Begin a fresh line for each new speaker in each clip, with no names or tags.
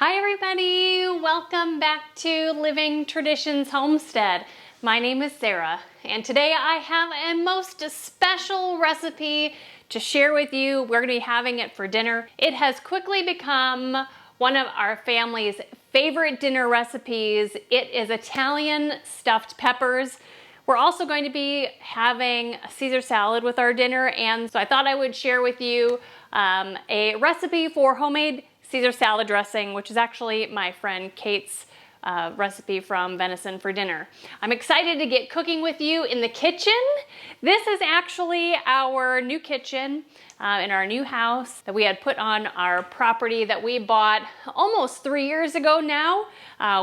Hi everybody, welcome back to Living Traditions Homestead. My name is Sarah, and today I have a most special recipe to share with you. We're gonna be having it for dinner. It has quickly become one of our family's favorite dinner recipes. It is Italian stuffed peppers. We're also going to be having a Caesar salad with our dinner, and so I thought I would share with you a recipe for homemade Caesar salad dressing, which is actually my friend Kate's recipe from Venison for Dinner. I'm excited to get cooking with you in the kitchen. This is actually our new kitchen in our new house that we had put on our property that we bought almost 3 years ago now.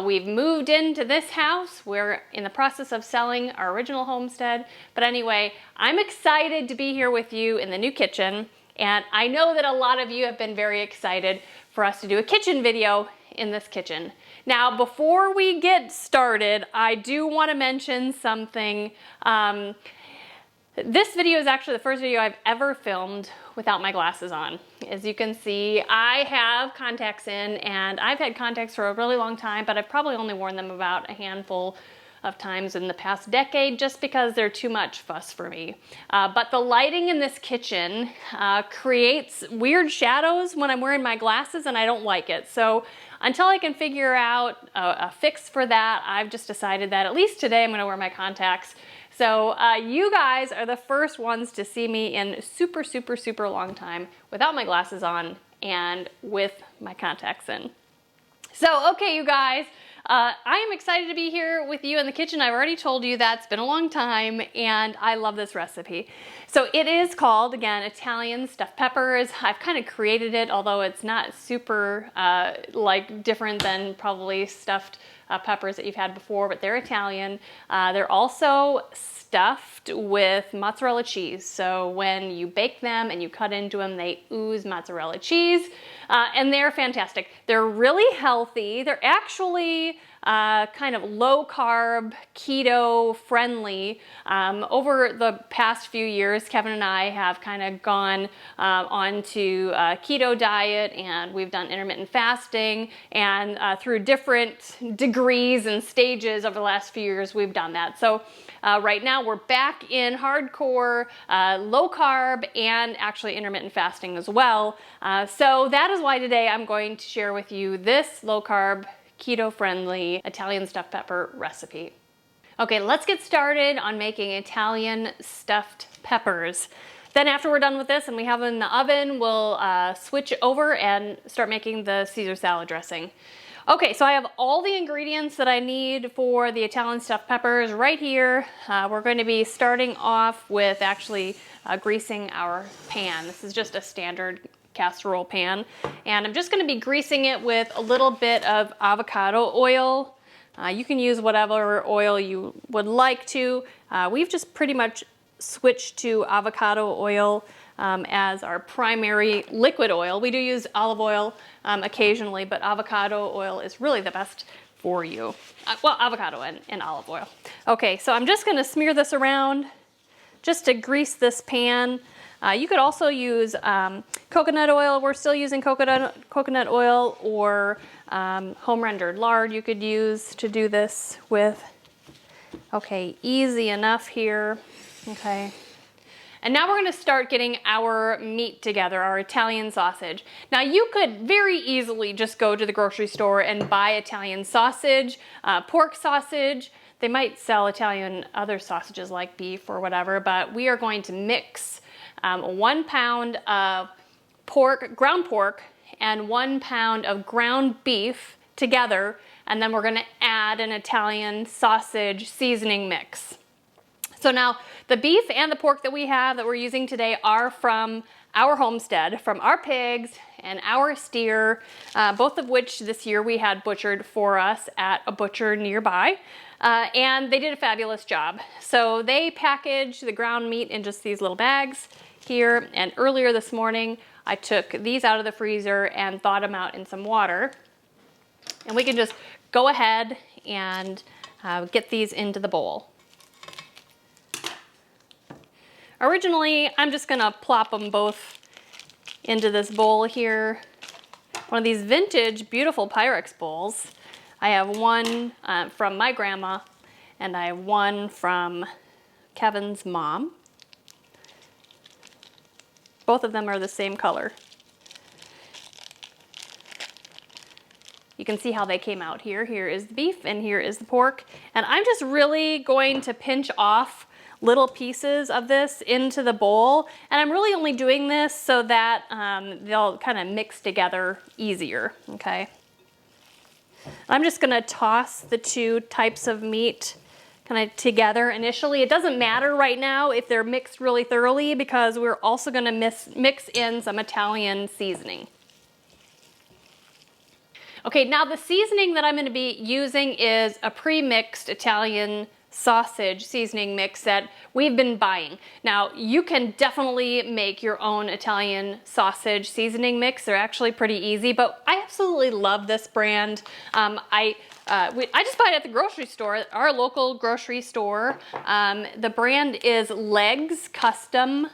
We've moved into this house. We're in the process of selling our original homestead. But anyway, I'm excited to be here with you in the new kitchen. And I know that a lot of you have been very excited for us to do a kitchen video in this kitchen. Now, before we get started, I do want to mention something. This video is actually the first video I've ever filmed without my glasses on. As you can see, I have contacts in, and I've had contacts for a really long time, but I've probably only worn them about a handful of times in the past decade just because they're too much fuss for me. But the lighting in this kitchen creates weird shadows when I'm wearing my glasses, and I don't like it. So until I can figure out a fix for that, I've just decided that at least today I'm going to wear my contacts. So you guys are the first ones to see me in super long time without my glasses on and with my contacts in. So okay, you guys, I am excited to be here with you in the kitchen. I've already told you that. It's been a long time, and I love this recipe. So it is called, again, Italian stuffed peppers. I've kind of created it, although it's not super different than probably stuffed peppers that you've had before, but they're Italian. They're also stuffed with mozzarella cheese. So when you bake them and you cut into them, they ooze mozzarella cheese, and they're fantastic. They're really healthy. They're actually kind of low carb, keto friendly. Over the past few years, Kevin and I have kind of gone onto a keto diet, and we've done intermittent fasting, and through different degrees and stages over the last few years, we've done that. So right now we're back in hardcore low carb and actually intermittent fasting as well. So that is why today I'm going to share with you this low carb, keto-friendly Italian stuffed pepper recipe. Okay, let's get started on making Italian stuffed peppers. Then after we're done with this and we have it in the oven, we'll switch over and start making the Caesar salad dressing. Okay, so I have all the ingredients that I need for the Italian stuffed peppers right here. We're going to be starting off with actually greasing our pan. This is just a standard casserole pan, and I'm just going to be greasing it with a little bit of avocado oil. You can use whatever oil you would like to. We've just pretty much switched to avocado oil as our primary liquid oil. We do use olive oil occasionally, but avocado oil is really the best for you. Well, avocado and olive oil. Okay, so I'm just going to smear this around just to grease this pan. You could also use coconut oil. We're still using coconut oil, or home rendered lard you could use to do this with. Okay, easy enough here. Okay. And now we're going to start getting our meat together, our Italian sausage. Now you could very easily just go to the grocery store and buy Italian sausage, pork sausage. They might sell Italian other sausages like beef or whatever, but we are going to mix 1 pound of pork, ground pork, and 1 pound of ground beef together, and then we're going to add an Italian sausage seasoning mix. So now the beef and the pork that we have that we're using today are from our homestead, from our pigs and our steer, both of which this year we had butchered for us at a butcher nearby. And they did a fabulous job. So they packaged the ground meat in just these little bags here, and earlier this morning I took these out of the freezer and thawed them out in some water, and we can just go ahead and get these into the bowl. Originally I'm just gonna plop them both into this bowl here one of these vintage, beautiful Pyrex bowls. I have one from my grandma, and I have one from Kevin's mom. Both of them are the same color. You can see how they came out here. Here is the beef and here is the pork. And I'm just really going to pinch off little pieces of this into the bowl. And I'm really only doing this so that they'll kind of mix together easier, okay? I'm just gonna toss the two types of meat kind of together initially. It doesn't matter right now if they're mixed really thoroughly because we're also gonna mix in some Italian seasoning. Okay, now the seasoning that I'm gonna be using is a pre-mixed Italian sausage seasoning mix that we've been buying. Now, you can definitely make your own Italian sausage seasoning mix. They're actually pretty easy, but I absolutely love this brand. I just buy it at the grocery store, our local grocery store. The brand is Legs Custom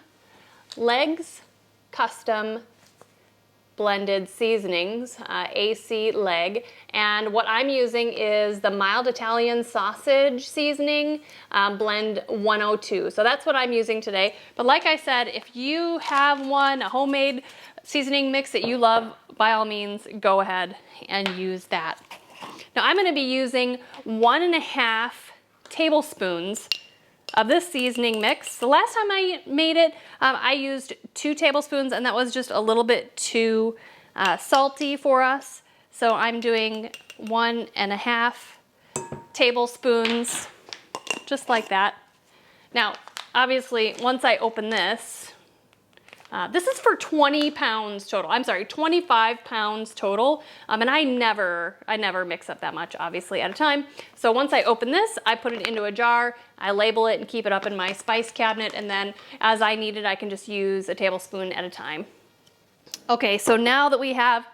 Blended Seasonings, AC Leg. And what I'm using is the mild Italian sausage seasoning, blend 102. So that's what I'm using today. But like I said, if you have one, a homemade seasoning mix that you love, by all means, go ahead and use that. Now I'm gonna be using 1.5 tablespoons of this seasoning mix. The last time I made it, I used 2 tablespoons and that was just a little bit too salty for us. So I'm doing 1.5 tablespoons, just like that. Now, obviously, once I open this, this is for 20 pounds total. I'm sorry, 25 pounds total. And I never mix up that much, obviously, at a time. So once I open this, I put it into a jar, I label it and keep it up in my spice cabinet. And then as I need it, I can just use a tablespoon at a time. Okay, so now that we have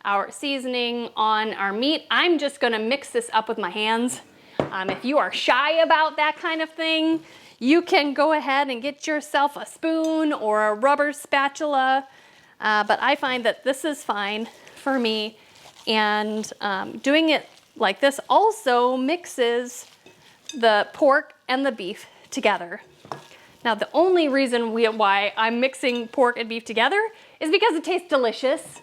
our seasoning on our meat, I'm just gonna mix this up with my hands. If you are shy about that kind of thing, you can go ahead and get yourself a spoon or a rubber spatula, but I find that this is fine for me. And doing it like this also mixes the pork and the beef together. Now, the only reason why I'm mixing pork and beef together is because it tastes delicious.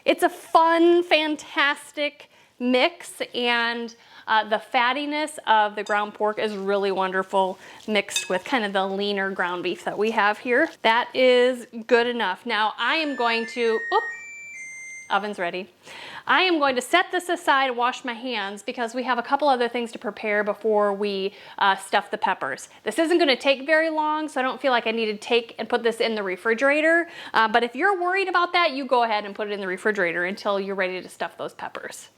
It's a fun, fantastic mix, and the fattiness of the ground pork is really wonderful mixed with kind of the leaner ground beef that we have here. That is good enough. Now I am going to, oven's ready. I am going to set this aside and wash my hands because we have a couple other things to prepare before we stuff the peppers. This isn't gonna take very long, so I don't feel like I need to take and put this in the refrigerator. But if you're worried about that, you go ahead and put it in the refrigerator until you're ready to stuff those peppers.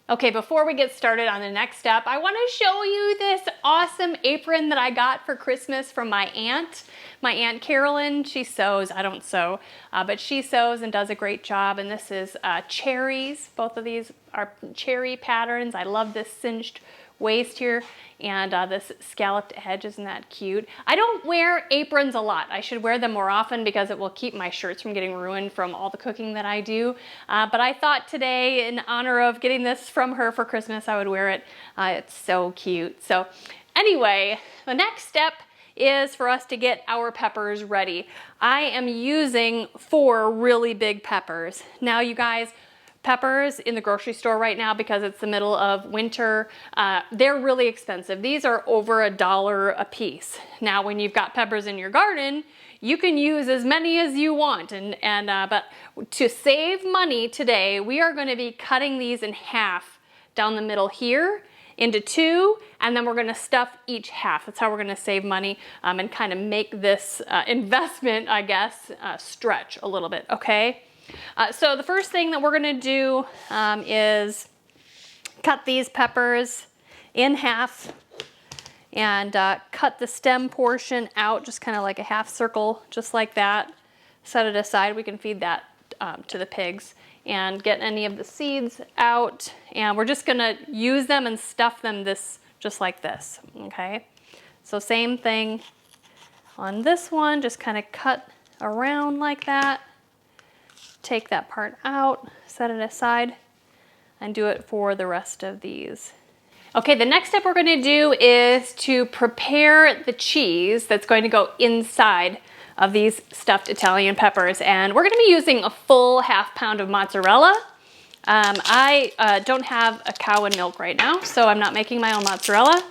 Okay, before we get started on the next step, I want to show you this awesome apron that I got for Christmas from my aunt. My Aunt Carolyn, she sews, I don't sew, but she sews and does a great job. And this is cherries. Both of these are cherry patterns. I love this cinched waist here and this scalloped edge. Isn't that cute? I don't wear aprons a lot. I should wear them more often because it will keep my shirts from getting ruined from all the cooking that I do. But I thought today, in honor of getting this from her for Christmas, I would wear it. It's so cute. So anyway, the next step is for us to get our peppers ready. I am using 4 really big peppers. Now, you guys, peppers in the grocery store right now, because it's the middle of winter, they're really expensive. These are over $1 a piece. Now, when you've got peppers in your garden, you can use as many as you want. But to save money today, we are going to be cutting these in half down the middle here into 2, and then we're going to stuff each half. That's how we're going to save money and kind of make this investment, I guess, stretch a little bit, okay? So the first thing that we're going to do is cut these peppers in half and cut the stem portion out, just kind of like a half circle, just like that. Set it aside. We can feed that to the pigs and get any of the seeds out. And we're just going to use them and stuff them just like this, okay? So same thing on this one, just kind of cut around like that. take that part out, set it aside, and do it for the rest of these. Okay, the next step we're going to do is to prepare the cheese that's going to go inside of these stuffed Italian peppers. And we're going to be using a full ½ pound of mozzarella. I don't have a cow and milk right now, so I'm not making my own mozzarella.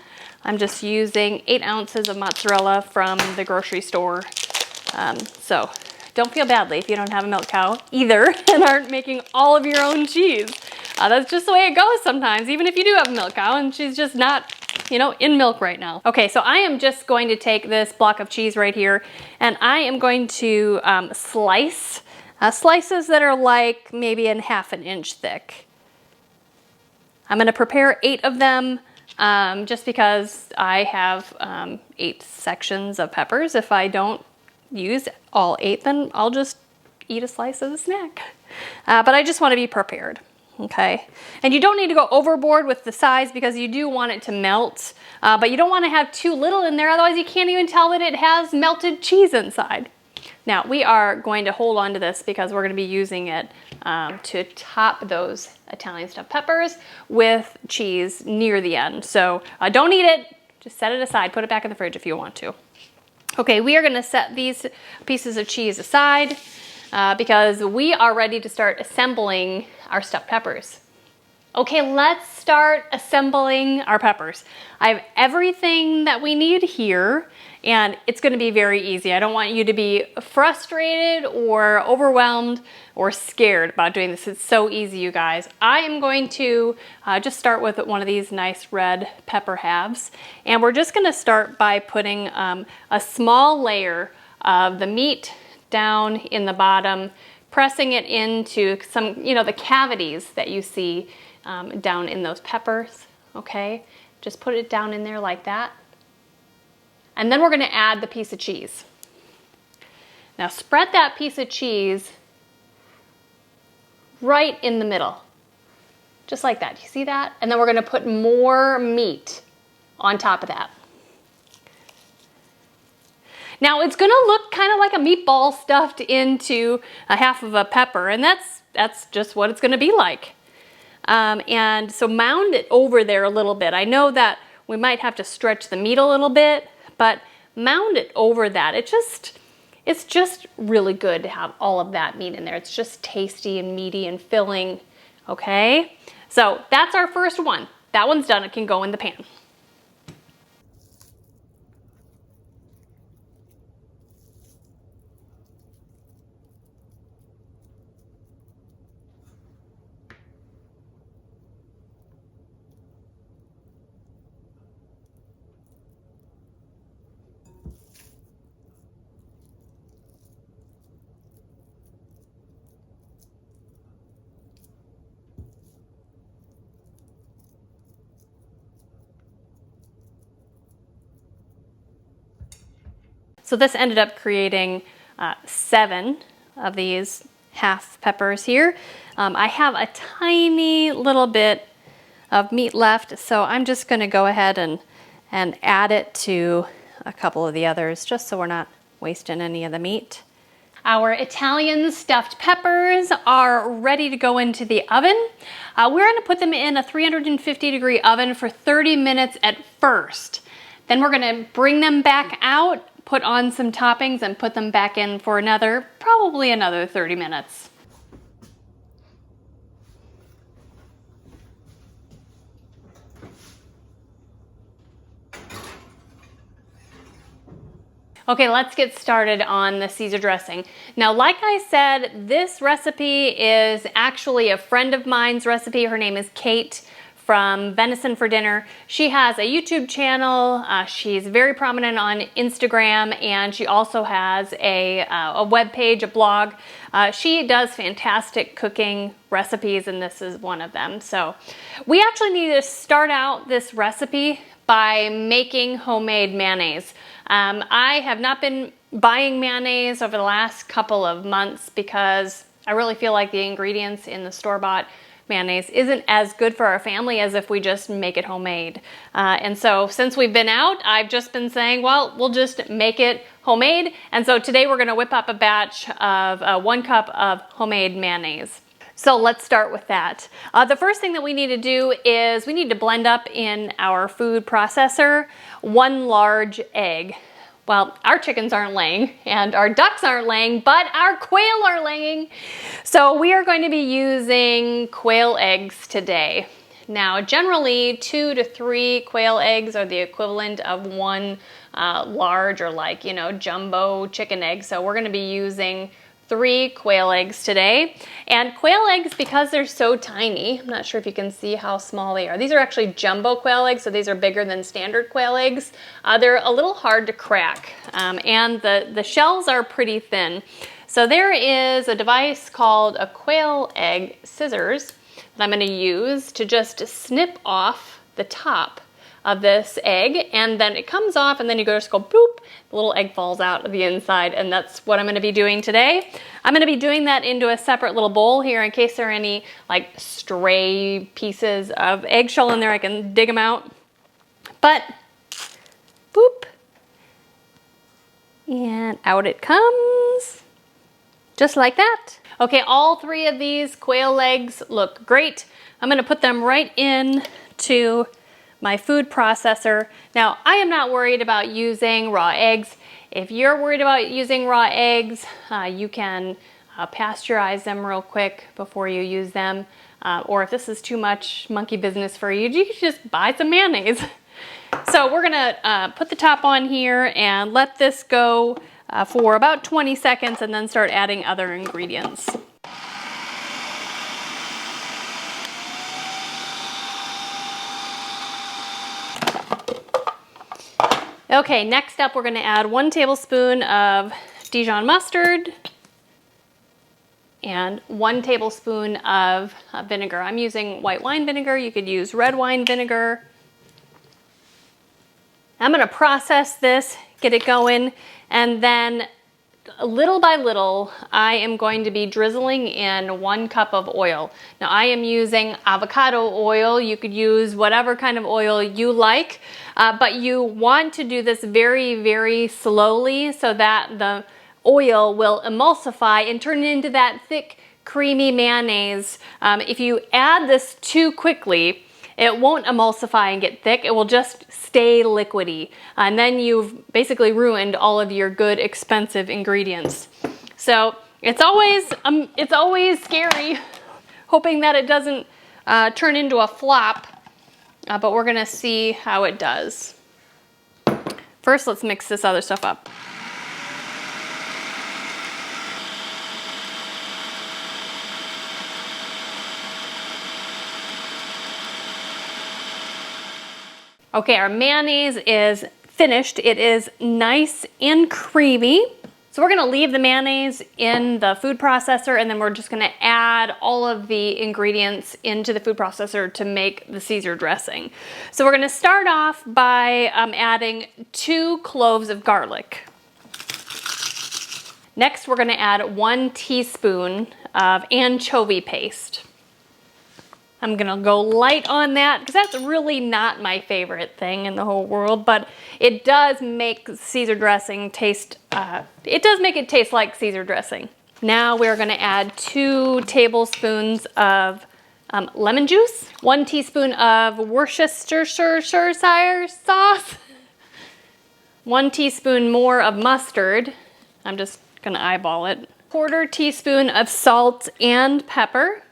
I'm just using 8 ounces of mozzarella from the grocery store. So don't feel badly if you don't have a milk cow either and aren't making all of your own cheese. That's just the way it goes sometimes, even if you do have a milk cow and she's just not, you know, in milk right now. Okay, so I am just going to take this block of cheese right here and I am going to slice slices that are like maybe ½ an inch thick. I'm going to prepare 8 of them just because I have 8 sections of peppers. If I don't use all 8, then I'll just eat a slice as a snack. But I just want to be prepared. Okay, and you don't need to go overboard with the size because you do want it to melt, but you don't want to have too little in there, otherwise you can't even tell that it has melted cheese inside. Now we are going to hold on to this because we're going to be using it to top those Italian stuffed peppers with cheese near the end. So don't eat it, just set it aside, put it back in the fridge if you want to. Okay, we are going to set these pieces of cheese aside because we are ready to start assembling our stuffed peppers. Okay, let's start assembling our peppers. I have everything that we need here and it's going to be very easy. I don't want you to be frustrated or overwhelmed or scared about doing this. It's so easy, you guys. I am going to just start with one of these nice red pepper halves, and we're just going to start by putting a small layer of the meat down in the bottom, pressing it into some, you know, the cavities that you see down in those peppers, okay? Just put it down in there like that. And then we're going to add the piece of cheese. Now spread that piece of cheese right in the middle, just like that. You see that? And then we're going to put more meat on top of that. Now it's going to look kind of like a meatball stuffed into a half of a pepper, and that's just what it's going to be like. And so mound it over there a little bit. I know that we might have to stretch the meat a little bit, but mound it over that. It's just really good to have all of that meat in there. It's just tasty and meaty and filling, okay? So that's our first one. That one's done. It can go in the pan. So this ended up creating 7 of these half peppers here. I have a tiny little bit of meat left, so I'm just going to go ahead and add it to a couple of the others, just so we're not wasting any of the meat. Our Italian stuffed peppers are ready to go into the oven. We're going to put them in a 350-degree oven for 30 minutes at first. Then we're going to bring them back out, put on some toppings, and put them back in for probably another 30 minutes. Okay, let's get started on the Caesar dressing. Now, like I said, this recipe is actually a friend of mine's recipe. Her name is Kate from Venison for Dinner. She has a YouTube channel. She's very prominent on Instagram, and she also has a web page, a blog. She does fantastic cooking recipes, and this is one of them. So we actually need to start out this recipe by making homemade mayonnaise. I have not been buying mayonnaise over the last couple of months because I really feel like the ingredients in the store-bought mayonnaise isn't as good for our family as if we just make it homemade. And so since we've been out, I've just been saying, well, we'll just make it homemade. And so today we're gonna whip up a batch of 1 cup of homemade mayonnaise. So let's start with that. The first thing that we need to do is we need to blend up in our food processor 1 large egg. Well, our chickens aren't laying and our ducks aren't laying, but our quail are laying. So we are going to be using quail eggs today. Now, generally 2 to 3 quail eggs are the equivalent of 1 large or like, you know, jumbo chicken egg. So we're going to be using 3 quail eggs today. And quail eggs, because they're so tiny, I'm not sure if you can see how small they are. These are actually jumbo quail eggs, so these are bigger than standard quail eggs. They're a little hard to crack, and the shells are pretty thin. So there is a device called a quail egg scissors that I'm going to use to just snip off the top of this egg, and then it comes off, and then you just go boop, the little egg falls out of the inside, and that's what I'm going to be doing today. I'm going to be doing that into a separate little bowl here in case there are any like stray pieces of eggshell in there. I can dig them out. But boop, and out it comes, just like that. Okay, all 3 of these quail eggs look great. I'm going to put them right in to my food processor. Now, I am not worried about using raw eggs. If you're worried about using raw eggs, you can pasteurize them real quick before you use them. Or if this is too much monkey business for you, you can just buy some mayonnaise. So we're gonna put the top on here and let this go for about 20 seconds and then start adding other ingredients. Okay, next up we're going to add 1 tablespoon of Dijon mustard and 1 tablespoon of vinegar. I'm using white wine vinegar. You could use red wine vinegar. I'm going to process this, get it going, and then little by little, I am going to be drizzling in 1 cup of oil. Now, I am using avocado oil. You could use whatever kind of oil you like, but you want to do this very, very slowly so that the oil will emulsify and turn into that thick, creamy mayonnaise. If you add this too quickly, it won't emulsify and get thick. It will just stay liquidy. And then you've basically ruined all of your good, expensive ingredients. So it's always scary, hoping that it doesn't turn into a flop. But we're gonna see how it does. First, let's mix this other stuff up. Okay, our mayonnaise is finished. It is nice and creamy. So we're gonna leave the mayonnaise in the food processor, and then we're just gonna add all of the ingredients into the food processor to make the Caesar dressing. So we're gonna start off by adding 2 cloves of garlic. Next, we're gonna add 1 teaspoon of anchovy paste. I'm gonna go light on that because that's really not my favorite thing in the whole world, but it does make Caesar dressing taste, it does make it taste like Caesar dressing. Now we're gonna add 2 tablespoons of lemon juice, 1 teaspoon of Worcestershire sauce, 1 teaspoon more of mustard. I'm just gonna eyeball it. 1/4 teaspoon of salt and pepper.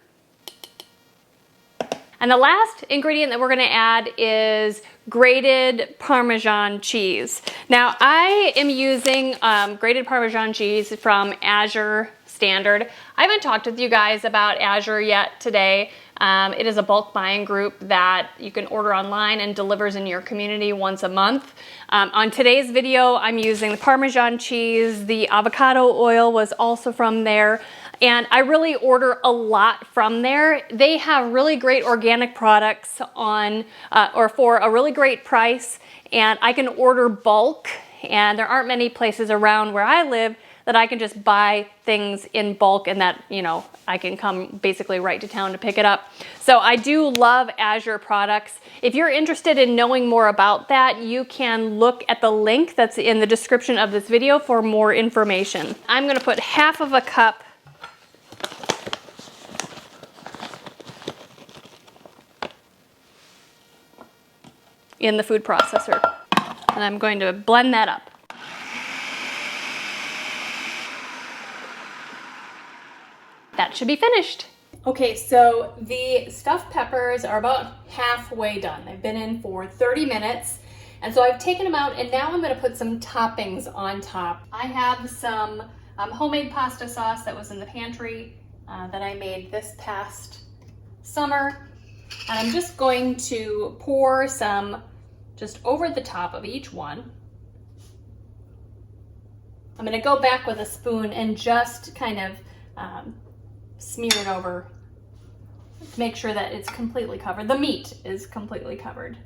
And the last ingredient that we're gonna add is grated Parmesan cheese. Now, I am using grated Parmesan cheese from Azure Standard. I haven't talked with you guys about Azure yet today. It is a bulk buying group that you can order online and delivers in your community once a month. On today's video, I'm using the Parmesan cheese. The avocado oil was also from there. And I really order a lot from there. They have really great organic products on, or for a really great price. And I can order bulk, and there aren't many places around where I live that I can just buy things in bulk and that, you know, I can come basically right to town to pick it up. So I do love Azure products. If you're interested in knowing more about that, you can look at the link that's in the description of this video for more information. I'm gonna put half of a cup in the food processor, and I'm going to blend that up. That should be finished. Okay, so the stuffed peppers are about halfway done. They've been in for 30 minutes, and so I've taken them out, and now I'm gonna put some toppings on top. I have some homemade pasta sauce that was in the pantry that I made this past summer, and I'm just going to pour some just over the top of each one. I'm gonna go back with a spoon and just kind of smear it over to make sure that it's completely covered. The meat is completely covered.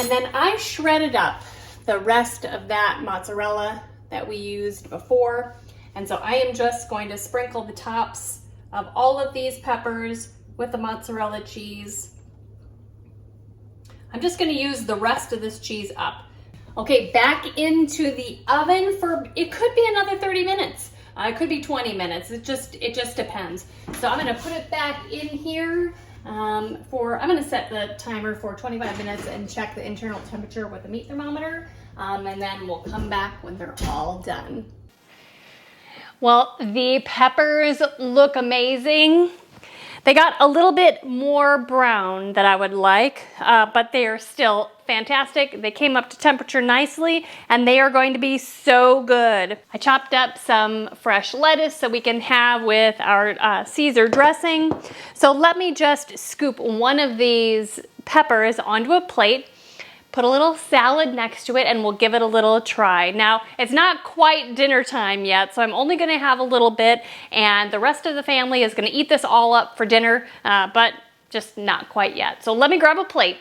And then I shredded up the rest of that mozzarella that we used before. And so I am just going to sprinkle the tops of all of these peppers with the mozzarella cheese. I'm just gonna use the rest of this cheese up. Okay, back into the oven for, it could be another 30 minutes. It could be 20 minutes, it just depends. So I'm gonna put it back in here I'm gonna set the timer for 25 minutes and check the internal temperature with the meat thermometer, and then we'll come back when they're all done. Well, the peppers look amazing. They got a little bit more brown than I would like, but they are still fantastic. They came up to temperature nicely, and they are going to be so good. I chopped up some fresh lettuce so we can have with our Caesar dressing. So let me just scoop one of these peppers onto a plate, put a little salad next to it, and we'll give it a little try. Now, it's not quite dinner time yet, so I'm only gonna have a little bit, and the rest of the family is gonna eat this all up for dinner, but just not quite yet. So let me grab a plate.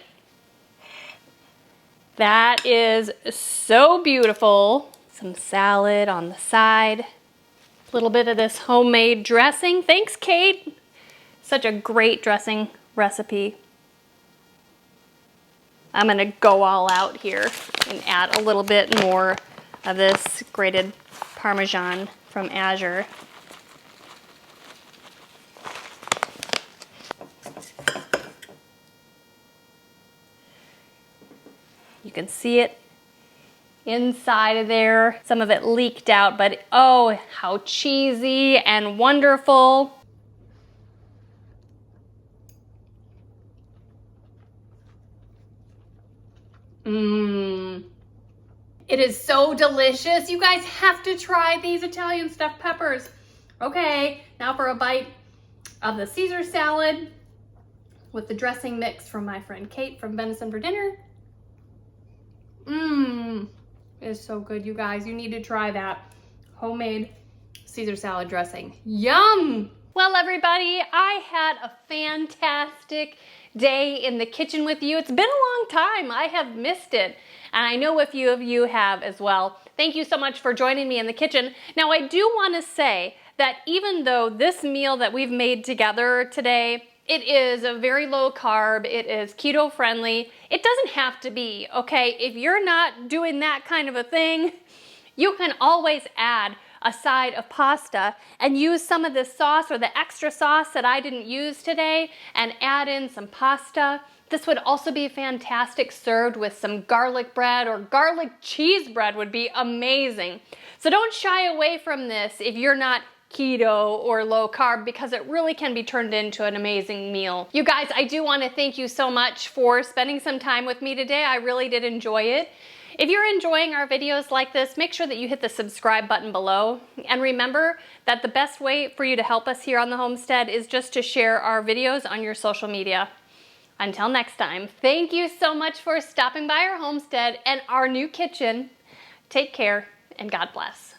That is so beautiful. Some salad on the side. A little bit of this homemade dressing. Thanks, Kate. Such a great dressing recipe. I'm gonna go all out here and add a little bit more of this grated Parmesan from Azure. You can see it inside of there. Some of it leaked out, but oh, how cheesy and wonderful. It is so delicious. You guys have to try these Italian stuffed peppers. Okay, now for a bite of the Caesar salad with the dressing mix from my friend Kate from Venison for Dinner. It is so good, you guys. You need to try that homemade Caesar salad dressing. Yum! Well, everybody, I had a fantastic day in the kitchen with you. It's been a long time. I have missed it, and I know a few of you have as well. Thank you so much for joining me in the kitchen. Now, I do want to say that even though this meal that we've made together today, it is a very low carb, it is keto friendly, it doesn't have to be, okay? If you're not doing that kind of a thing, you can always add a side of pasta and use some of this sauce or the extra sauce that I didn't use today and add in some pasta. This would also be fantastic served with some garlic bread, or garlic cheese bread would be amazing. So don't shy away from this if you're not keto or low carb, because it really can be turned into an amazing meal. You guys, I do want to thank you so much for spending some time with me today. I really did enjoy it. If you're enjoying our videos like this, make sure that you hit the subscribe button below. And remember that the best way for you to help us here on the Homestead is just to share our videos on your social media. Until next time, thank you so much for stopping by our homestead and our new kitchen. Take care and God bless.